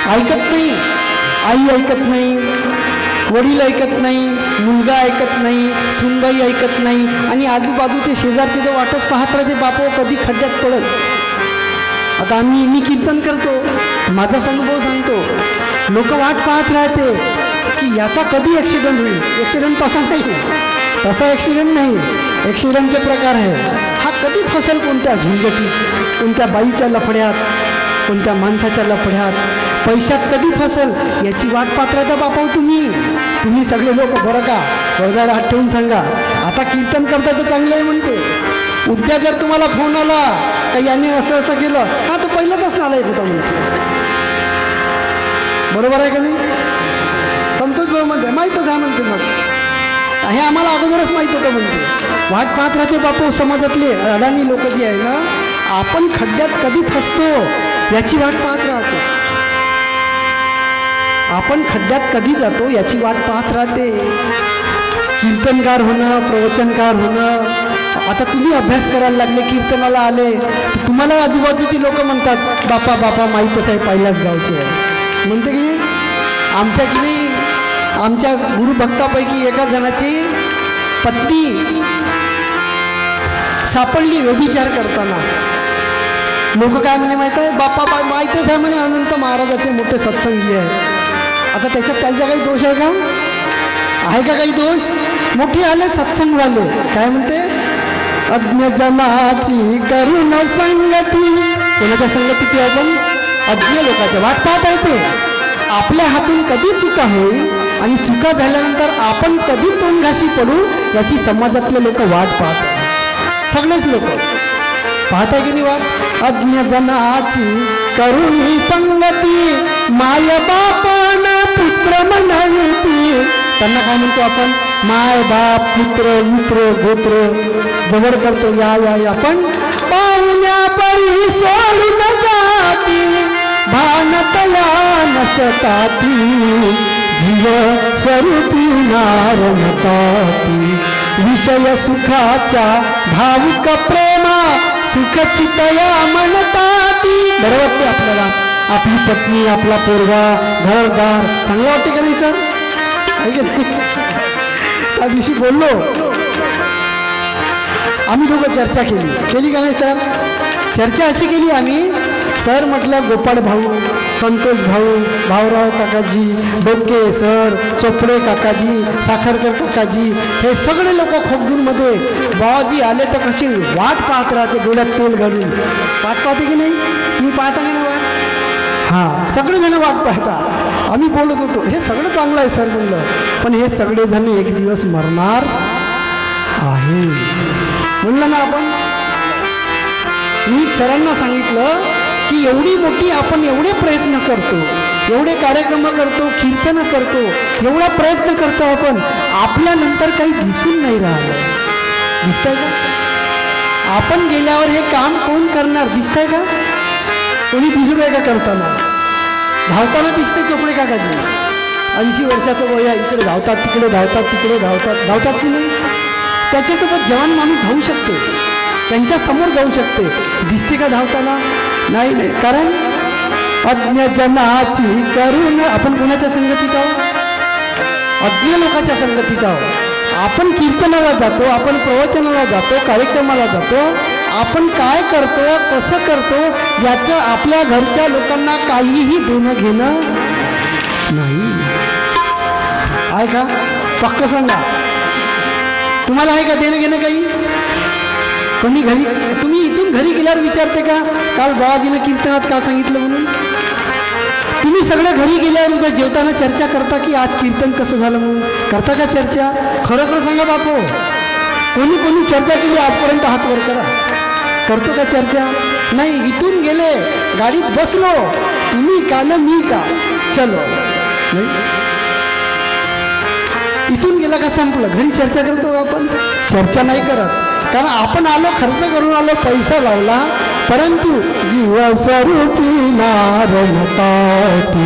ऐकत नाही, आई ऐकत नाही, वडील ऐकत नाही, मुलगा ऐकत नाही, सुनबाई ऐकत नाही, आणि आजूबाजूचे शेजारचे तर वाटच पाहत राहते, बापो कधी खड्ड्यात पडत. आता मी कीर्तन करतो, माझाच अनुभव सांगतो. लोक वाट पाहत राहते की याचा कधी ॲक्सिडेंट होईल. ॲक्सिडेंट तसा नाही, तसा ॲक्सिडेंट नाही. ॲक्सिडेंटचे प्रकार आहे. हा कधी फसेल कोणत्या झंझटीत, कोणत्या बाईच्या लफड्यात, कोणत्या माणसाच्या लफड्यात, पैशात कधी फसेल याची वाट पाहत राहता बापा तुम्ही सगळे लोक. बरं का, वर्गाला हात ठेवून सांगा. आता कीर्तन करता तर चांगलं आहे म्हणते. उद्या जर तुम्हाला फोन आला का याने असं असं केलं, हा तो पहिलाच नालायक होता म्हणते. बरोबर आहे का नाही? संतोष भाऊ म्हणते माहीतच आहे म्हणते. मग हे आम्हाला अगोदरच माहीत होतं म्हणते. वाट पाहत राहते बापू समाजातले अडाणी लोक जे आहे ना, आपण खड्ड्यात कधी फसतो याची वाट पाहत राहतो. आपण खड्ड्यात कधी जातो याची वाट पाहत राहते. कीर्तनकार होणं, प्रवचनकार होणं. आता तुम्ही अभ्यास करायला लागले, कीर्तनाला आले, तुम्हाला आजूबाजूची लोक म्हणतात बापा बापा माहीतच आहे, पहिल्याच गावचे आहे म्हणते की नाही. आमच्या की नाही, आमच्या गुरुभक्तापैकी एका जणाची पत्नी सापडली व्यभिचार करताना. लोक काय म्हणे माहीत आहे, बापा माहीतच आहे म्हणे, अनंत महाराजाचे मोठे सत्संगी आहे. आता त्याच्यात त्यांचा काही दोष आहे का? आहे का काही दोष? मोठे आले सत्संगवाले, काय म्हणते, अज्ञजनाची करुण संगती. कोणाच्या संगती आपण? अज्ञ लोकांच्या. वाट पाहत आहे ते. आपल्या हातून कधी चुका होईल आणि चुका झाल्यानंतर आपण कधी तोंडघाशी पडू याची समाजातले लोक वाट पाहत. सगळेच लोक पाहत आहे की नाही वाट. अज्ञजनाची करुणी संगती, माय बापान पुत्र म्हणावी. त्यांना काय म्हणतो आपण? माय बाप पुत्र मित्र गोत्र जवळ करतो. या पण पाहुण्या परी सोडून जाती, भानतया नसताती, जीव स्वरूपी नारमताती. विषय सुखाच्या भावुक प्रेमा सुखचितया म्हणताती. बरं वाटते आपल्याला, आपली पत्नी, आपला पोरगा, घरदार चांगलं वाटते का नाही सर? त्या दिवशी बोललो आम्ही दोघं, चर्चा केली का नाही सर? चर्चा अशी केली आम्ही, सर म्हटलं गोपाळ भाऊ, संतोष भाऊ, भाऊराव काकाजी, डोके सर, चोपडे काकाजी, साखरकर काकाजी, हे सगळे लोक खोगदूरमध्ये बाबाजी आले तर कशी वाट पाहत राहते, डोळ्यात तेल घालून. वाट पाहते की नाही? तुम्ही पाहता की नाही वाट? हां, सगळेजण वाट पाहता. आम्ही बोलत होतो हे सगळं चांगलं आहे सर म्हणलं, पण हे सगळेजण एक दिवस मरणार आहे म्हणलं ना आपण. मी सरांना सांगितलं की एवढी मोठी आपण एवढे प्रयत्न करतो, एवढे कार्यक्रम करतो, कीर्तन करतो, एवढा प्रयत्न करतो आपण, आपल्यानंतर काही दिसून नाही राहिलं. दिसतंय का? आपण गेल्यावर हे काम कोण करणार? दिसतंय का? कोणी दिसत आहे का करताना? धावताना दिसते चोपडे काकाजी. 80 वर्षाचं वय आहे, इकडे धावतात, तिकडे धावतात, तिकडे धावतात की नाही? त्याच्यासोबत जवान माणूस धावू शकते, त्यांच्या समोर जाऊ शकते. दिसते का धावताना? नाही. कारण अज्ञजनाची करून आपण कोणाच्या संगतीत आहोत? अज्ञ लोकांच्या संगतीत आहोत. आपण कीर्तनाला जातो, आपण प्रवचनाला जातो, कार्यक्रमाला जातो, आपण काय करतो, कसं करतो याचं आपल्या घरच्या लोकांना काहीही देणं घेणं नाही. आहे का? पक्क सांगा, तुम्हाला आहे का देणं घेणं काही? कोणी घरी, तुम्ही इथून घरी गेल्यावर विचारते का काल बाबाजीनं कीर्तनात का सांगितलं म्हणून? तुम्ही सगळ्या घरी गेल्यावर उद्या जेवताना चर्चा करता की आज कीर्तन कसं झालं म्हणून? करता का चर्चा? खरं खरं सांगा बापू, कोणी चर्चा केली आजपर्यंत? हात वर करा. करतो का चर्चा? नाही. इथून गेले, गाडीत बसलो, तुम्ही का ना मी का, चलो. नाही, इथून गेला का संपलं. घरी चर्चा करतो आपण? चर्चा नाही करत. कारण आपण आलो, खर्च करून आलो, पैसा लावला, परंतु जीव स्वरूपी नारमताती.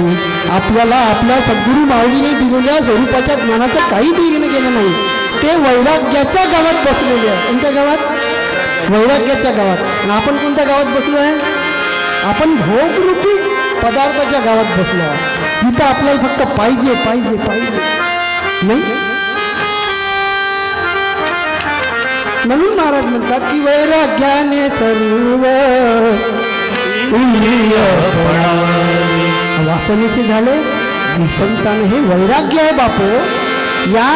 आपल्याला आपल्या सद्गुरू माऊलीने दिलेल्या स्वरूपाच्या ज्ञानाचं काही देणं घेणं नाही. ते वैराग्याच्या गावात बसलेले आहे. कोणत्या गावात? वैराग्याच्या गावात. आपण कोणत्या गावात बसलो आहे? आपण भोगरूपी पदार्थाच्या गावात बसलो आहोत. तिथं आपल्याला फक्त पाहिजे पाहिजे पाहिजे नाही. म्हणून महाराज म्हणतात की वैराग्याने सर्व वासनेचे झाले निसंतान. हे वैराग्य आहे बापू. या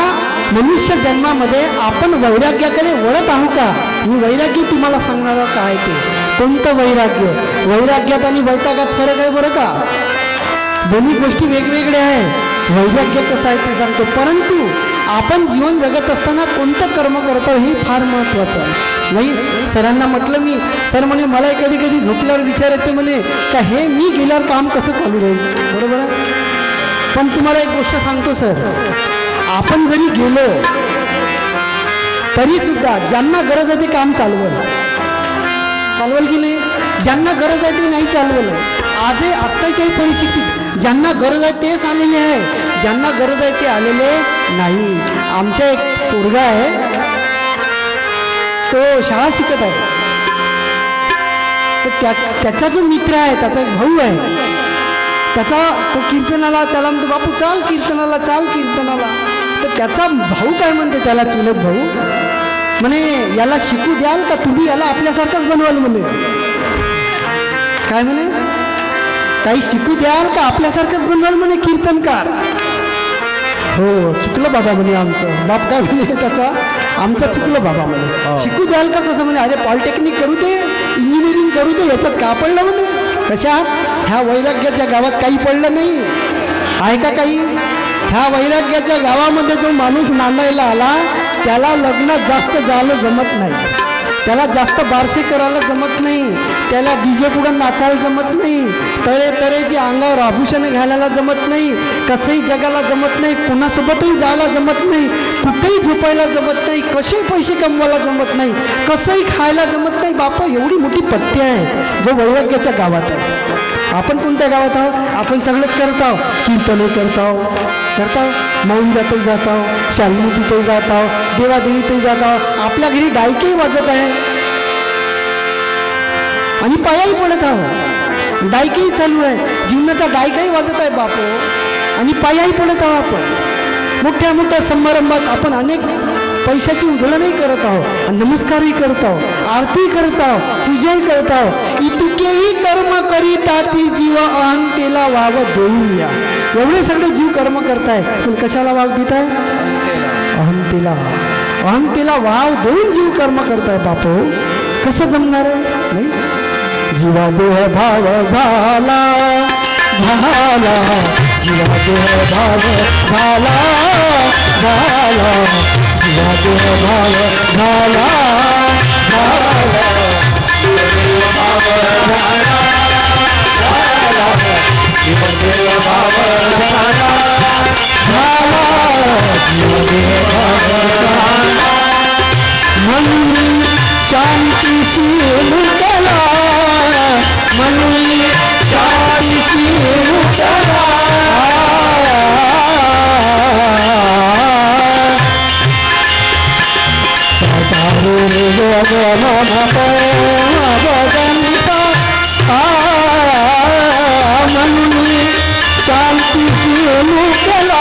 मनुष्य जन्मामध्ये आपण वैराग्याकडे वळत आहोत का? मी वैराग्य तुम्हाला सांगणार काय ते. कोणतं वैराग्य? वैराग्यात आणि वैतागात फरक आहे बरं का. दोन्ही गोष्टी वेगवेगळ्या आहे. वैराग्य कसं आहे ते सांगतो. परंतु आपण जीवन जगत असताना कोणतं कर्म करतो हे फार महत्त्वाचं आहे. नाही सरांना म्हटलं मी, सर म्हणे मला कधी कधी झोपल्यावर विचार येते म्हणे का हे मी गेल्यावर काम कसं चालू राहील. बरोबर आहे. पण तुम्हाला एक गोष्ट सांगतो सर, आपण जरी गेलो तरी सुद्धा ज्यांना गरज आहे ते काम चालवल की नाही. ज्यांना गरज आहे ते नाही चालवलं. आजही आत्ताच्याही परिस्थितीत ज्यांना गरज आहे तेच आलेले आहे, ज्यांना गरज आहे ते आलेले नाही. आमचा एक पोरगा आहे, तो शाळा शिकत आहे. तर त्याचा जो मित्र आहे, त्याचा एक भाऊ आहे, तो कीर्तनाला त्याला म्हणतो बापू चाल कीर्तनाला, चाल कीर्तनाला. तर त्याचा भाऊ काय म्हणते त्याला, चुलत भाऊ म्हणे याला शिकू द्याल का तुम्ही याला आपल्यासारखंच बनवाल म्हणे. काय म्हणे, काही शिकू द्याल का आपल्यासारखंच बनवाल म्हणे कीर्तनकार. हो चुकलं बाबा म्हणे आमचं. बाप काय म्हणे त्याचा, आमचं चुकलं बाबा म्हणे. शिकू द्याल का कसं म्हणे. अरे पॉलिटेक्निक करू दे, इंजिनिअरिंग करू दे, याच्यात का पडलं म्हणे. कशात? ह्या वैराग्याच्या गावात काही पडलं नाही आहे का काही. ह्या वैराग्याच्या गावामध्ये जो माणूस नांदायला आला त्याला लग्नात जास्त जायला जमत नाही, त्याला जास्त बारसे करायला जमत नाही, त्याला डीजे पुढं नाचायला जमत नाही, तऱ्हेचे अंगावर आभूषणे घालायला जमत नाही, कसंही जगाला जमत नाही, कोणासोबतही जायला जमत नाही, कुठेही झोपायला जमत नाही, कसेही पैसे कमवायला जमत नाही, कसंही खायला जमत नाही. बापा एवढी मोठी पट्टी आहे जो वैराग्याच्या गावात आहे. आपण कोणत्या गावात आहोत? आपण सगळंच करत आहोत. कीर्तने करताव, मौंजातही जात आहोत, शालिनीतीतही जात आहोत, देवादेवीतही जात आहोत, आपल्या घरी डायकेही वाजत आहे आणि पायाही पडत आहोत. डायकेही चालू आहे, जीवनाचा डायकाही वाजत आहे बापो आणि पायाही पडत आहोत. आपण मोठ्या मोठ्या समारंभात आपण अनेक पैशाची उधळणही करत आहोत, नमस्कारही करत आहोत, आरती करत आहोत, पूजाही करत आहोत. इतकेही कर्म करीता ती जीव अहंतेला वाव देऊन या. एवढे सगळे जीव कर्म करताय पण कशाला वाव देताय? अहंतेला वाव देऊन जीव कर्म करताय बापू. कसं जमणार आहे? नाही जीवा देह भाव झाला, जीवा देह भाव झाला, जीवा देह भाव झाला, म्हणून शांतीशी मुक्तला, म्हणून शांतीशी मुक्तला. म्हणून शांतीशी मुक्तला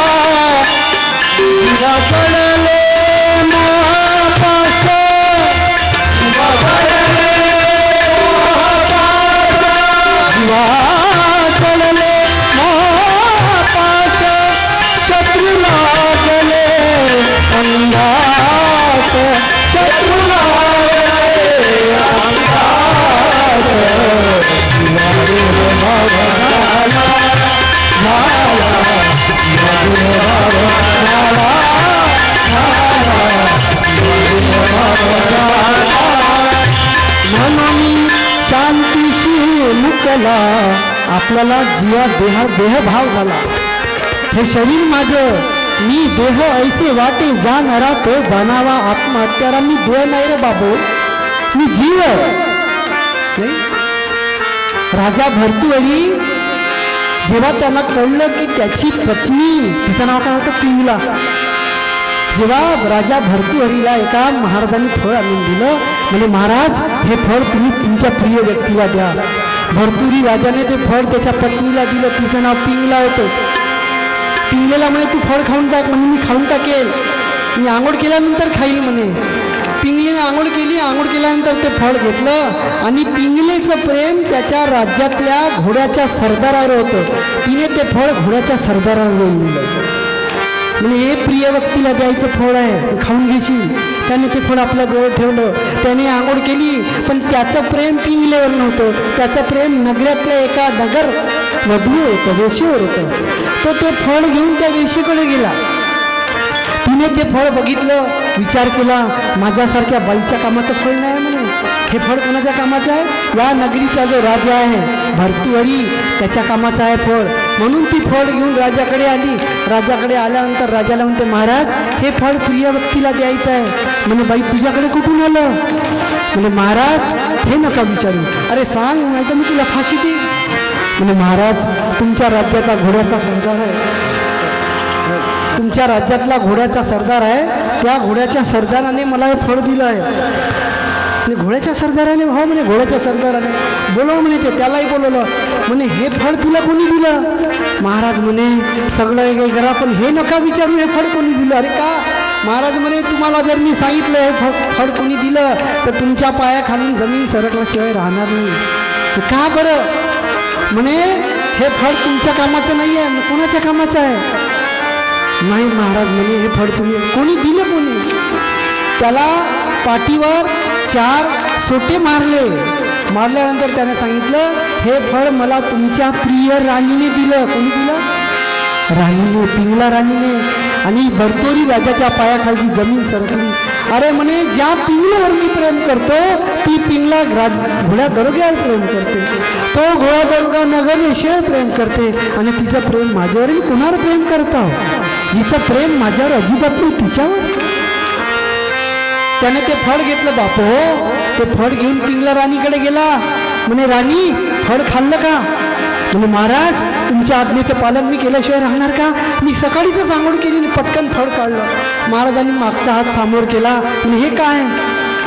पडले महापाश, पडले महापाश, शत्रु लागले अंगास, शत्रु लागले अंगास. म्हणून शांतीशी मुकला. आपल्याला जिया देहभाव झाला. हे शरीर माझं, मी देह ऐसे वाटे जाणारा तो जाणावा आत्महत्यारा. मी देह नाही रे बाबू, मी जीव आहे. राजा भर्तृहरी जेव्हा त्याला कळलं की त्याची पत्नी, तिचं नाव काय होतं, पिंगला, जेव्हा राजा भर्तृहरीला एका महाराजांनी फळ आणून दिलं, म्हणजे महाराज हे फळ तुम्ही तुमच्या प्रिय व्यक्तीला द्या. भरतुरी राजाने ते फळ त्याच्या पत्नीला दिलं. तिचं नाव पिंगला होतं. पिंगलेला म्हणे तू फळ खाऊन टाक. म्हणे मी खाऊन टाकेल, मी आंघोळ केल्यानंतर खाईल म्हणे. पिंगलीने आंघोळ केली. आंघोळ केल्यानंतर ते फळ घेतलं आणि पिंगलेचं प्रेम त्याच्या राज्यातल्या घोड्याच्या सरदारावर होतं. तिने ते फळ घोड्याच्या सरदाराला देऊन दिलं. म्हणजे हे प्रिय व्यक्तीला द्यायचं फळ आहे, खाऊन घेशील. त्याने ते फळ आपल्या जवळ ठेवलं. त्याने आंघोळ केली, पण त्याचं प्रेम पिंगलेवर नव्हतं. त्याचं प्रेम नगरातल्या एका नगर वधूवर होतं, वेशीवर होतं. तो ते फळ घेऊन त्या वेशीकडे गेला. तिने ते फळ बघितलं, विचार केला, माझ्यासारख्या बाईच्या कामाचं फळ नाही म्हणे. हे फळ कोणाच्या कामाचं आहे? या नगरीचा जो राजा आहे भर्तृहरी, त्याच्या कामाचं आहे फळ. म्हणून ती फळ घेऊन राजाकडे आली. राजाकडे आल्यानंतर राजाला म्हणते, महाराज हे फळ प्रिय व्यक्तीला द्यायचं आहे. म्हणे बाई तुझ्याकडे कुठून आलं? म्हणजे महाराज हे नका विचारू. अरे सांग, नाही तर मी तुला फाशी देईन. म्हणजे महाराज तुमच्या राज्याचा घोड्याचा सरदार आहे, तुमच्या राज्यातला घोड्याचा सरदार आहे. त्या घोड्याच्या सरदाराने मला हे फळ दिलं आहे. म्हणजे घोड्याच्या सरदाराने, हो म्हणे घोड्याच्या सरदाराने बोलव म्हणे. ते त्यालाही बोलवलं. म्हणे हे फळ तुला कोणी दिलं? महाराज म्हणे सगळं एक करा, पण हे नका विचारू हे फळ कोणी दिलं. अरे का? महाराज म्हणे तुम्हाला जर मी सांगितलं हे फळ कोणी दिलं तर तुमच्या पायाखालून जमीन सरकल्याशिवाय राहणार नाही. का बरं? म्हणे हे फळ तुमच्या कामाचं नाही आहे. कोणाच्या कामाचं आहे? नाही महाराज म्हणे हे फळ तुम्ही कोणी दिलं? कोणी? त्याला पाठीवर 4 सोटे मारले. मारल्यानंतर त्याने सांगितलं हे फळ मला तुमच्या प्रिय राणीने दिलं. कोणी दिलं? राणीने, पिंगला राणीने. आणि भरतोरी राजाच्या पायाखालची जमीन सरकली. अरे म्हणे ज्या पिंगल्यावर मी प्रेम करतो ती पिंगला घोड्या दरोग्यावर प्रेम करते. तो घोडा दरोगा नगरेश्वर प्रेम करते. आणि तिचं प्रेम माझ्यावर, मी कुणावर प्रेम करतो? जिचं प्रेम माझ्यावर अजिबात नाही तिच्यावर. त्याने ते फळ घेतलं. बापू ते फळ घेऊन पिंगला राणीकडे गेला. म्हणे राणी फळ खाल्लं का? म्हणे महाराज तुमच्या आज्ञेचं पालन मी केल्याशिवाय राहणार का? मी सकाळीच आंघोळ केली, पटकन फळ काढलं. महाराजांनी मागचा हात समोर केला. म्हणे हे काय?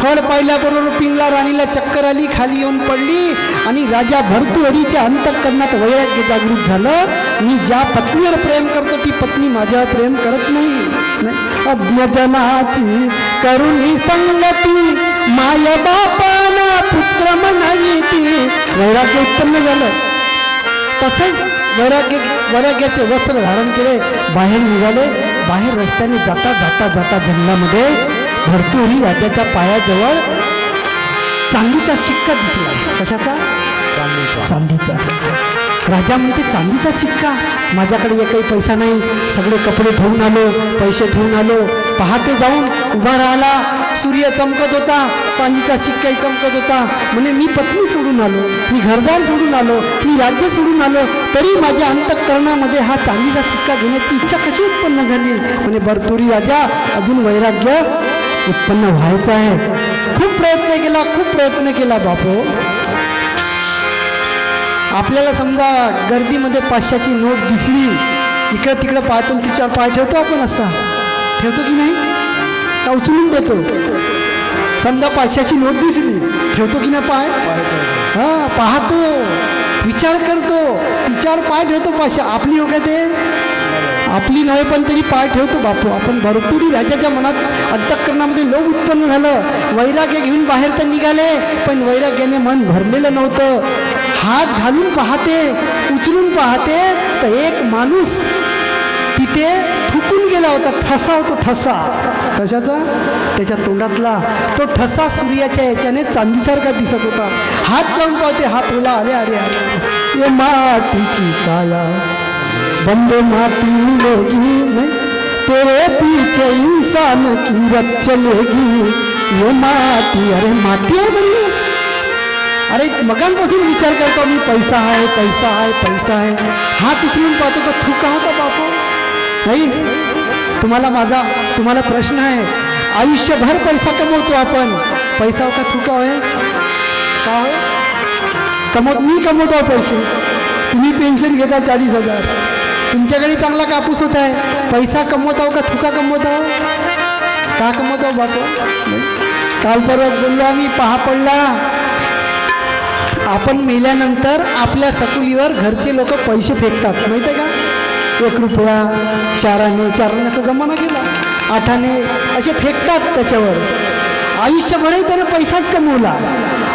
फळ पाहिल्याबरोबर पिंगला राणीला चक्कर आली, खाली येऊन पडली. आणि राजा भर्तृहरीच्या अंतःकरणात वैराग्य जागृत झालं. मी ज्या पत्नीवर प्रेम करतो ती पत्नी माझ्यावर प्रेम करत नाही. अज्ञजनाची करुणी संगती माय बापाना पुत्र म्हणावी ती. वैराग्य उत्पन्न झालं. तसेच वैराग्याचे वस्त्र धारण केले, बाहेर निघाले. बाहेर रस्त्याने जाता जाता जाता जंगलामध्ये भर्तृहरी राजाच्या पायाजवळ चांदीचा शिक्का दिसला. कशाचा? चांदीचा. राजा म्हणते चांदीचा शिक्का? माझ्याकडे एकही पैसा नाही, सगळे कपडे ठेवून आलो, पैसे ठेवून आलो. पहाटे जाऊन उभा राहिला, सूर्य चमकत होता, चांदीचा शिक्काही चमकत होता. म्हणे मी पत्नी सोडून आलो, मी घरदार सोडून आलो, मी राज्य सोडून आलो, तरी माझ्या अंतःकरणामध्ये हा चांदीचा शिक्का घेण्याची इच्छा कशी उत्पन्न झाली? म्हणे भर्तृहरी राजा अजून वैराग्य उत्पन्न व्हायचं आहे. खूप प्रयत्न केला बापू. आपल्याला समजा गर्दीमध्ये 500ची नोट दिसली, इकडं तिकडं पाहतो, तिच्यावर पाय ठेवतो आपण. असा ठेवतो की नाही? का उचलून देतो? समजा 500ची नोट दिसली, ठेवतो की नाही पाय? हां, पाहतो, विचार करतो, तिच्यावर पाय ठेवतो. 500 आपली हो का? ते आपली नाही, पण तरी पाय ठेवतो बापू आपण. भर्तृहरी राजाच्या मनात अंतःकरणामध्ये लोभ उत्पन्न झालं. वैराग्य घेऊन बाहेर तर निघाले, पण वैराग्याने मन भरलेलं नव्हतं. हात घालून पाहते, उचलून पाहते, तर एक माणूस तिथे थुकून गेला होता. ठसा होतो, ठसा. कशाचा? त्याच्या तोंडातला. तो ठसा सूर्याच्या याच्याने चांदीसारखा दिसत होता. हात लावून पाहते, हात ओला. अरे अरे अरे, ये माटी की काया बंदे माटी मिलेगी, नहीं तेरे पीछे इंसान की रत चलेगी. ये माटी, अरे माटी आहे बंदी. अरे मगांपासून विचार करतो मी, पैसा आहे, पैसा आहे, पैसा आहे. हात उचलून पाहतो तर थुका होता बापू. नाही, तुम्हाला प्रश्न आहे. आयुष्यभर पैसा कमवतो आपण, पैसा का थुका आहे का? मी कमवतो पैसे, तुम्ही पेन्शन घेता 40,000, तुमच्याकडे चांगला कापूस होत आहे. पैसा कमवताव का थुका कमवताव? का कमवताव बापू? काल परवाच बोललो आम्ही, पहा पडला आपण मेल्यानंतर आपल्या सकुलीवर घरचे लोक पैसे फेकतात माहिती आहे का? 1 रुपया, 4 आणे, 4 आण्याचा जमाना गेला, 8 आणे असे फेकतात त्याच्यावर. आयुष्यभरही त्याने पैसाच कमवला.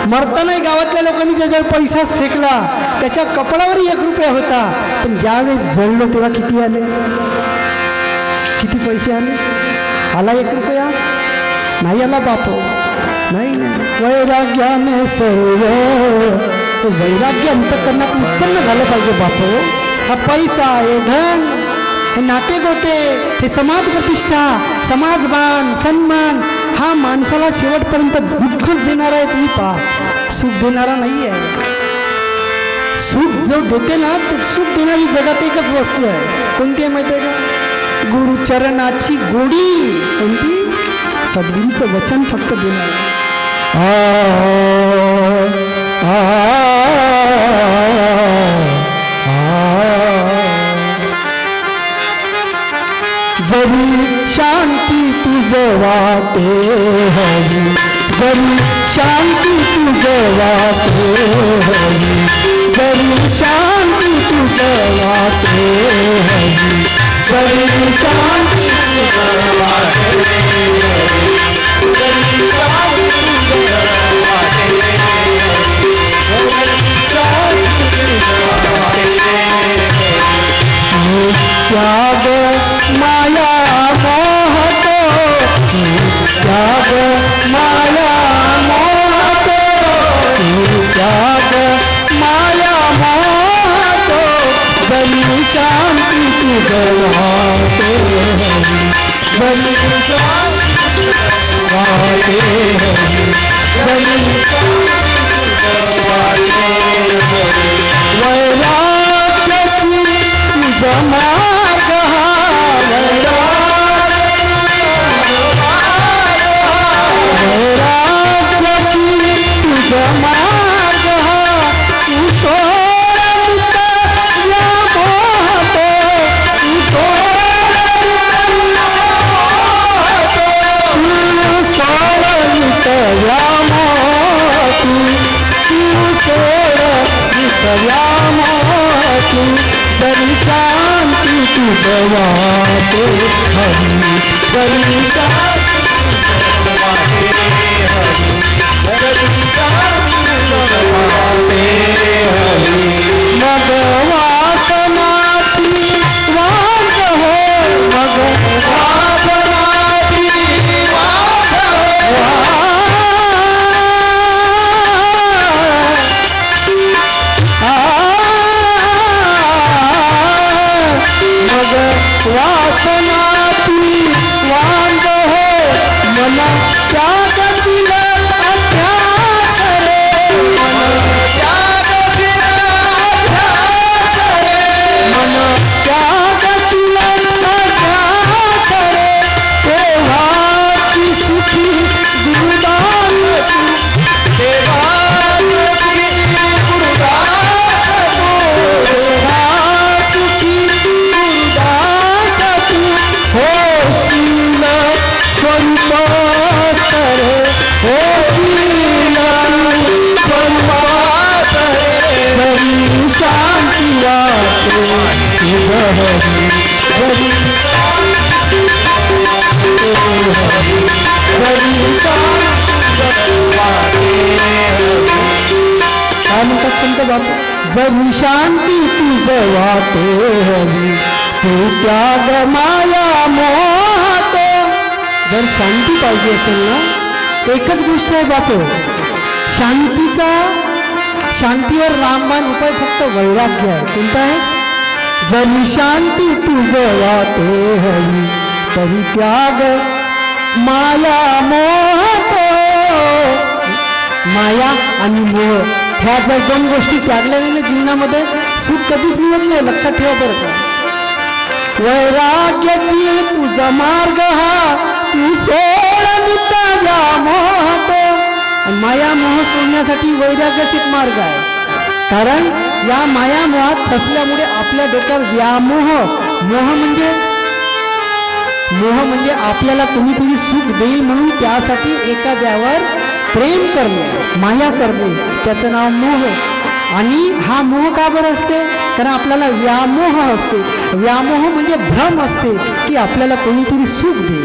मरतानाही गावातल्या लोकांनी त्याच्यावर पैसाच फेकला. त्याच्या कपडावरही 1 रुपया होता. पण ज्यावेळेस जळलो तेव्हा किती आले? किती पैसे आले? आला 1 रुपया? नाही आला बाप. नाही नाही, वैराग्याने सर्व, वैराग्य अंतःकरणात उत्पन्न झालं पाहिजे बाप. हा पैसा, हे धन, हे नाते गोते, हे समाज प्रतिष्ठा, समाजमान, सन्मान हा माणसाला शेवटपर्यंत दुःखच देणारा आहे. तुम्ही पहा, सुख देणारा नाही आहे. सुख जो देते ना, ते सुख देणारी जगात एकच वस्तू आहे. कोणती आहे माहिती आहे का? गुरुचरणाची गोडी. कोणती? सद्गुरूचं वचन फक्त देणार. जरी शांती तुझ वाटे हवी, जरी शांती तुझ वाटे हवी, जरी शांती तुझ वाटे हवी, जरी शांती तुझ वाटे हवी, जरी शांती तुझ वाटे हवी, जरी शांती तुझ वाटे हवी. त्याग माया मोहतो, त्याग माया मोहतो, त्याग माया मोहतो, जनी शांती तुझ वाटे हवी, जनी शांती तुझ वाटे हवी, जनी शांती तुझ वाटे हवी. वैराग्याची तुझ मार्ग हा, वैराग्याची तुझ मार्ग हा, तू सोडित व्यामोहतो, तू सोडित व्यामोहतो, तू सोडित व्यामोहतो, जरी शांती तुझ वाटे हवी, जरी शांती तुझ वाटे हवी, जरी शांती तुझ वाटे हवी. मग वासनाती वांग हो, मग वासनाती वांग हो, मग वासनाती वांग हो, मन त्यागतील अध्यास रे, मन त्यागतील अध्यास रे, मन त्यागतील अध्यास रे. तेव्हाची सुखी गुरुदास तू, तेव्हाची गुरुदास तू, तेव्हा सुखी गुरुदास तू होशील स्वरूपात रे, होशील स्वरूपात रे. जरी शांती वाटे तुझ हवी, जरी शांती वाटे हवी, जरी शांती वाटे हवी. काय म्हणतात संत बापू? जरी शांती तुझ वाटे हवी, तू त्याग माया मोहतो. जर शांती पाहिजे असेल ना, एकच गोष्ट आहे बापू, शांतीवर रामबाण उपाय फक्त वैराग्य आहे. कोणता आहे? जरी शांती तुझ वाटे हवी, तरी त्याग माया मोहतो. माया आणि मोह ह्या जर 2 गोष्टी त्यागल्या नाही ना जीवनामध्ये, सुख कधीच मिळत नाही. लक्षात ठेवा बरं का. वैराग्याची तुझा मार्ग हा, तू सोडित व्यामोहतो. माया मोह सोडण्यासाठी वैराग्याचा एक मार्ग आहे. कारण या माया मोहात फसल्यामुळे आपल्या डोक्यावर व्यामोह, मोह म्हणजे आपल्याला कोणीतरी सुख देईल म्हणून त्यासाठी एखाद्यावर प्रेम करणे, माया करणे, त्याचं नाव मोह. आणि हा मोह का बरं असते? कारण आपल्याला व्यामोह असते. व्यामोह म्हणजे भ्रम असते की आपल्याला कोणीतरी सुख दे.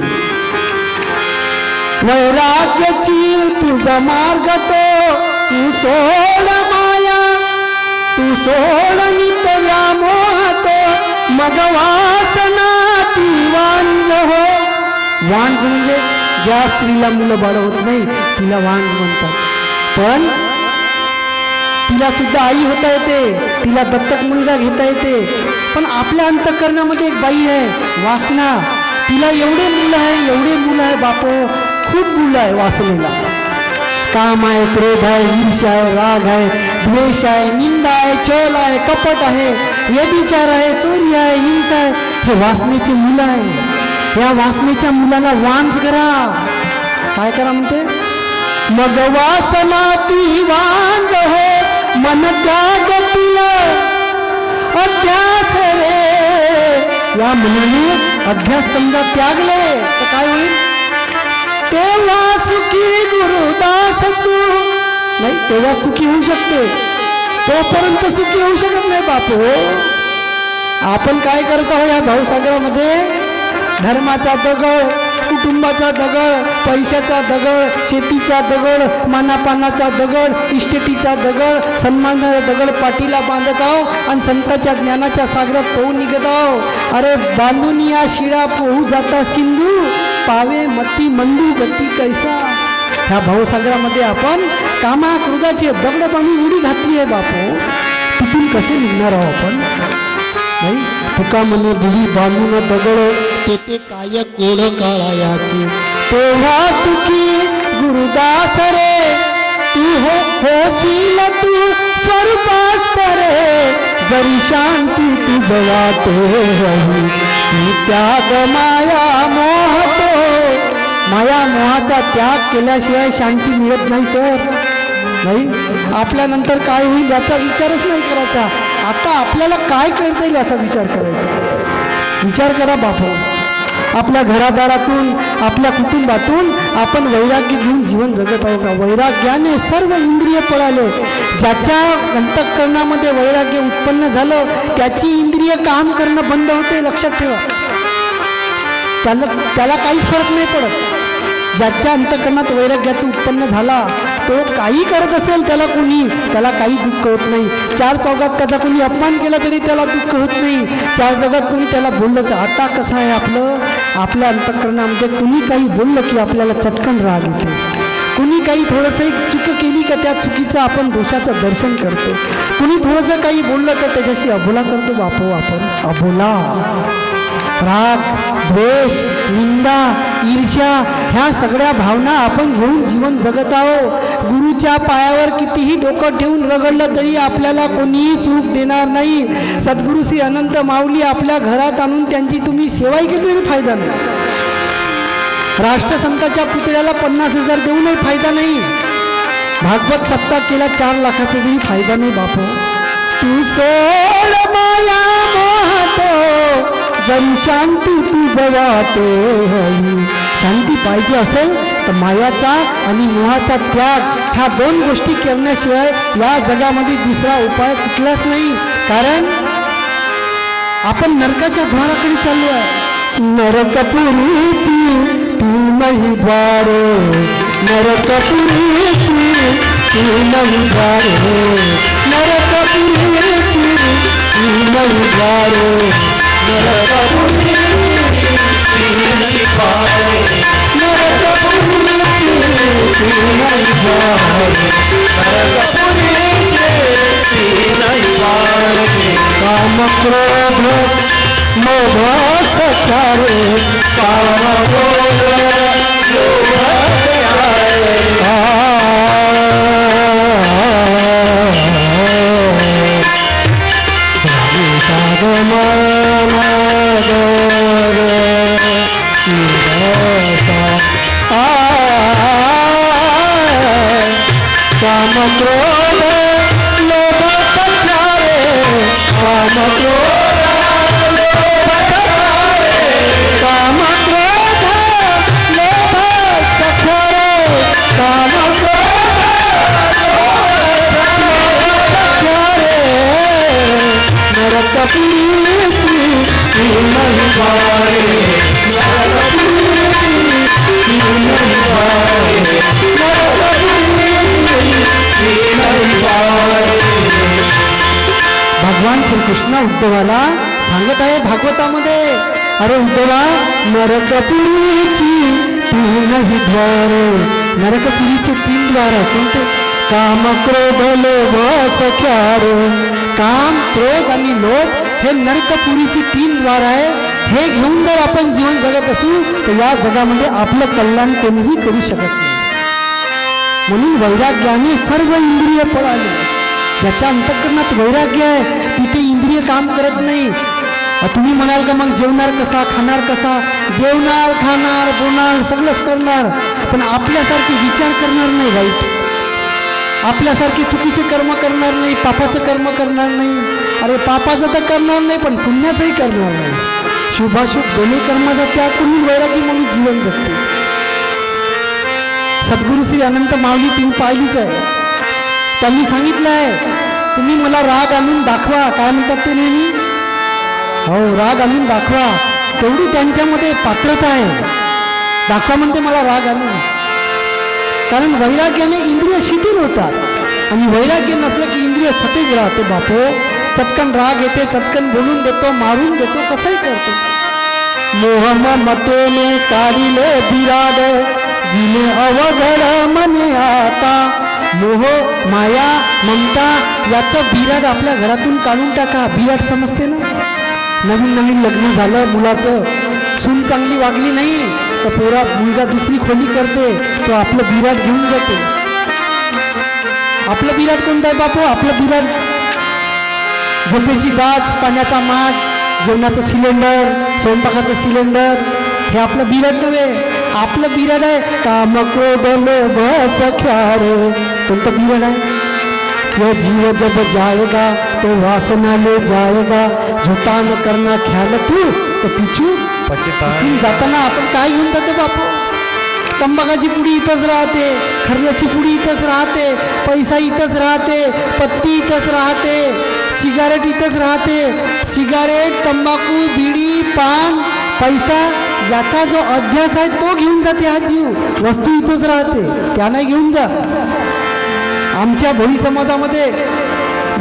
वैराग्याची तुझा मार्ग तो, तू सोड माया, तू सोड नित्य व्यामोह तो, मग वासना ती वांझ हो. वांझ म्हणजे ज्या स्त्रीला मुलं बाळ होत नाही तिला वांझ म्हणतात. पण तिला सुद्धा आई होता येते, तिला दत्तक मुलगा घेता येते. पण आपल्या अंतःकरणामध्ये एक बाई आहे वासना, तिला एवढे मुलं आहे, एवढे मुलं आहे बापो, खूप मुलं आहे वासनेला. काम आहे, क्रोध आहे, ईर्ष्या आहे, राग आहे, द्वेष आहे, निंदा आहे, छल आहे, कपट आहे, व्यभिचार आहे, चोरी आहे, हिंसा आहे. हे वासनेची मुलं आहे. या वासनेच्या मुलाला वांझ करा. काय करा म्हणते? मग वासना ती वांझ हो, मन त्याग तिला अध्यास रे. या मनाने अध्यास समजा त्यागले तर काय होईल? तेव्हा सुखी गुरुदास तू. नाही, तेव्हा सुखी होऊ शकते, तोपर्यंत सुखी होऊ शकत नाही बापू. आपण काय करत आहोत या भावसागरामध्ये? धर्माचा दगड, कुटुंबाचा दगड, पैशाचा दगड, शेतीचा दगड, मानापानाचा दगड, इस्टेटीचा दगड, सन्मानाचा दगड पाठीला बांधत आहो आणि संतांच्या ज्ञानाच्या सागरात पोहून निघत आहो. अरे बांधून या शिळा पोहू जाता सिंधू, पावे मती मंदू गती कैसा. ह्या भावसागरामध्ये आपण कामा क्रोधाचे दगड बांधून उडी घातली आहे बापू. तिथून कसे निघणार आहोत आपण? नाही, तुका म्हणे बुडी बांधून दगड, तेथे काय कोड काळायाचे. तेव्हा सुखी गुरुदास रे, तू होशील तू स्वरूपास्त रे. जरी शांती तुझ वाटे रही, तू त्याग माया मोहतो. माया मोहाचा त्याग केल्याशिवाय शांती मिळत नाही सर. नाही, आपल्यानंतर काय होईल याचा विचारच नाही करायचा. आता आपल्याला काय करता येईल याचा विचार करायचा. विचार करा बापू. आपल्या घरादारातून, आपल्या कुटुंबातून आपण वैराग्य घेऊन जीवन जगत आहोत का? वैराग्याने सर्व इंद्रिय पळाले. ज्याच्या अंतःकरणामध्ये वैराग्य उत्पन्न झालं त्याची इंद्रिय काम करणं बंद होते. लक्षात ठेवा, त्याला काहीच फरक नाही पडत. ज्याच्या अंतःकरणात वैराग्याचं उत्पन्न झाला तो काही करत असेल त्याला काही दुःख होत नाही. चार चौघात त्याचा कोणी अपमान केला तरी त्याला दुःख होत नाही. चार जगात कोणी त्याला बोललं तर. आता कसं आहे आपल्या अंतःकरणामध्ये कुणी काही बोललं की आपल्याला चटकन राग येते. कुणी काही थोडंसं एक चूक केली का त्या चुकीचं आपण दोषाचं दर्शन करतो. कुणी थोडंसं काही बोललं तर त्याच्याशी अबोला करतो बापू. आपण अबोला, राग, द्वेष, निंदा, ईर्ष्या ह्या सगळ्या भावना आपण घेऊन जीवन जगत आहो. गुरुच्या पायावर कितीही डोकं ठेवून रगडलं तरी आपल्याला कोणीही सुख देणार नाही. सद्गुरू श्री अनंत माऊली आपल्या घरात आणून त्यांची तुम्ही सेवाही केली तरी फायदा नाही. राष्ट्रसंताच्या पुतळ्याला 50,000 देऊनही फायदा नाही. भागवत सप्ताह केला 4 लाखाचा तरी फायदा नाही बापू. तू सोड माया मोहतो, जरी शांती तुझ वाटे हवी. शांती पाहिजे असेल तर मायाचा आणि मोहाचा त्याग ह्या 2 गोष्टी करण्याशिवाय या जगामध्ये दुसरा उपाय कुठलाच नाही. कारण आपण नरकाच्या द्वाराकडे चाललो आहे. नरकपुरीची 3 द्वारे, नरकपुरीची 3 द्वारे, नरकपुरीची 3 द्वारे, नरकपुरीची 3 द्वारे, नरकपुरीची 3 द्वारे, नरकपुरीची 3 द्वारे. काम क्रोध मोह सचारे, काम क्रोध लोभ त्यारे. काम क्रोध लोभ सचारे, काम क्रोध लोभ सचारे, काम क्रोध लोभ सचारे, काम क्रोध उद्धवाला सांगत आहे भागवतामध्ये, अरे उद्धवा, नरकपुरीची तीनही द्वार, नरकपुरीचे 3 द्वार कोणते? काम, क्रोध, लोभ, सख्यार. काम, क्रोध आणि लोभ हे नरकपुरीची 3 द्वार आहे. हे घेऊन जर आपण जीवन जगत असू तर या जगामध्ये आपलं कल्याण कोणीही करू शकत नाही. म्हणून वैराग्याने सर्व इंद्रिय पळाले. ज्याच्या अंतःकरणात वैराग्य आहे तिथे इंद्रिय काम करत नाही. तुम्ही म्हणाल का मग जेवणार कसा, खाणार कसा? जेवणार, खाणार, बोलणार, सगळंच करणार, पण आपल्यासारखे विचार करणार नाही वाईट, आपल्यासारखे चुकीचे कर्म करणार नाही, पापाचं कर्म करणार नाही. अरे पापाचं तर करणार नाही पण पुण्याचंही करणार नाही. शुभाशुभ दोन्ही कर्माचा त्याग करून वैरागी म्हणून जीवन जगते. सद्गुरू श्री अनंत माऊली तुम्ही पाहिलीच आहे. त्यांनी सांगितलं आहे, तुम्ही मला राग आणून दाखवा. काय म्हणतात ते नेहमी? हो, राग आणून दाखवा. तेवढी त्यांच्यामध्ये पात्रता आहे. दाखवा म्हणते मला राग आणून. कारण वैराग्याने इंद्रिय शिथिल होतात आणि वैराग्य नसलं की इंद्रिय सतेज राहते. बापो, चटकन राग येते, चटकन बोलून देतो, मारून देतो, कसंही करतो. मोह मतेने काढिले बिराड, जिने अवघड मने आता. मोह, माया, ममता याचं बिराड आपल्या घरातून काढून टाका. बिराड समजते ना? नवीन नवीन लग्न झालं मुलाचं, सून चांगली वागली नाही तर मुलगा दुसरी खोली करते, तो आपलं बिराड घेऊन जाते. आपलं बिराड कोणतं आहे बापू? आपलं बिराड झोपेची बाज, पाण्याचा माठ, जेवणाचं सिलेंडर, स्वयंपाकाचं सिलेंडर, हे आपलं बिराड नव्हे. आपलं बिराड आहे काम, क्रोध, लोभ, सख्यार. कोणतं बिराड आहे? यह जीव जब जाएगा तो वासना ले जाएगा, झूठा न करना ख्याल तू तो पिछू पछताएगा. जाताना आपण काय घेऊन जातो बापू? तंबाखाची पुडी इथंच राहते, खर्याची पुडी इथंच राहते, पैसा इथंच राहते, पत्ती इथंच राहते, सिगारेट इथंच राहते. सिगारेट, तंबाखू, बिडी, पान, पैसा याचा जो अध्यास आहे तो घेऊन जाते हा जीव. वस्तू इथंच राहते, त्या नाही घेऊन जा. आमच्या भोई समाजामध्ये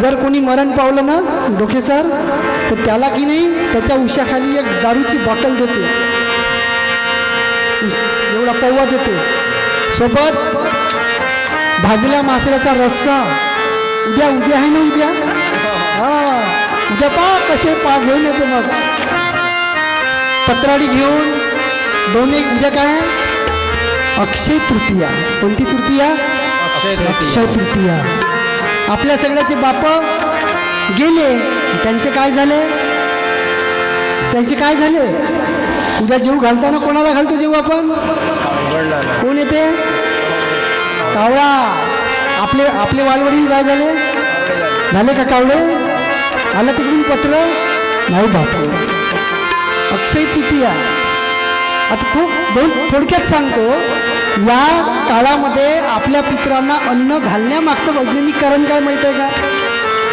जर कोणी मरण पावलं ना डोकेसर, तर त्याला की नाही त्याच्या उशाखाली एक दारूची बॉटल देते, एवढा पौवा देते, सोबत भाजल्या मासळ्याचा रस्सा. उद्या आहे ना? उद्या उद्या कसे घेऊन येते. मग पत्राडी घेऊन दोन एक. उद्या काय? अक्षय तृतीया. कोणती तृतीया? अक्षय तृतीया. आपल्या सगळ्याचे बाप गेले, त्यांचे काय झाले? उद्या जेव घालताना कोणाला घालतो जेव आपण? कोण येते? कावळा. आपले वालवडील काय झाले का कावळे? आलं तिकडून पत्र नाही बापू. अक्षय तृतीया. आता थोडक्यात सांगतो, या काळामध्ये आपल्या पितरांना अन्न घालण्यामागचं वैज्ञानिक कारण काय माहीत आहे का?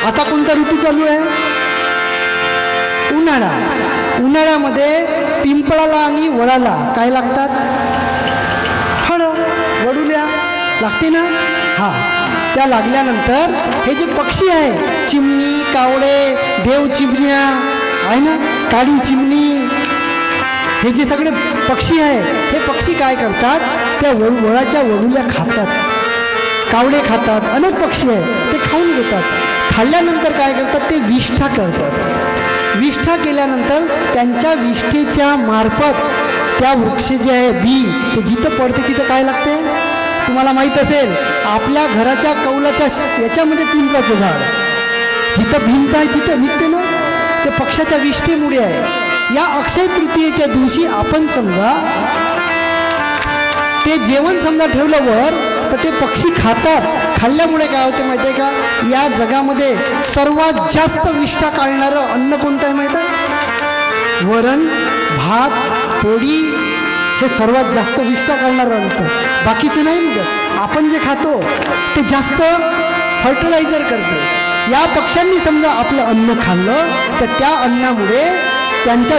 आता कोणता ऋतू चालू आहे? उन्हाळा. उन्हाळ्यामध्ये पिंपळाला आणि वडाला काय लागतात? फळं, वडुल्या लागते ना? हां, त्या लागल्यानंतर हे जे पक्षी आहे, चिमणी, कावळे, देव चिमण्या आहे ना, काळी चिमणी, हे जे सगळे पक्षी आहे, हे पक्षी काय करतात? त्या वडाच्या वडुल्या खातात, कावळे खातात, अनेक पक्षी आहे ते खाऊन घेतात. खाल्ल्यानंतर काय करतात? ते विष्ठा करतात. विष्ठा केल्यानंतर त्यांच्या विष्ठेच्या मार्फत त्या वृक्ष जे आहे बी, ते जिथं पडते तिथं काय लागते? तुम्हाला माहीत असेल, आपल्या घराच्या कौलाच्या याच्यामध्ये पिंपळाचं झाड, जिथं भिंत आहे तिथं निघते ना, ते पक्षाच्या विष्ठेमुळे आहे. या अक्षय तृतीयेच्या दिवशी आपण समजा ते जेवण समजा ठेवलं वर, तर ते पक्षी खातात. खाल्ल्यामुळे काय होते माहिती आहे का? या जगामध्ये सर्वात जास्त विष्ठा काढणारं अन्न कोणतं आहे माहीत आहे? वरण, भात, पोळी हे सर्वात जास्त विष्ठा काढणारं अन्न. बाकीचं नाही निघत. आपण जे खातो ते जास्त फर्टिलायझर करते. या पक्ष्यांनी समजा आपलं अन्न खाल्लं तर त्या अन्नामुळे त्यांच्या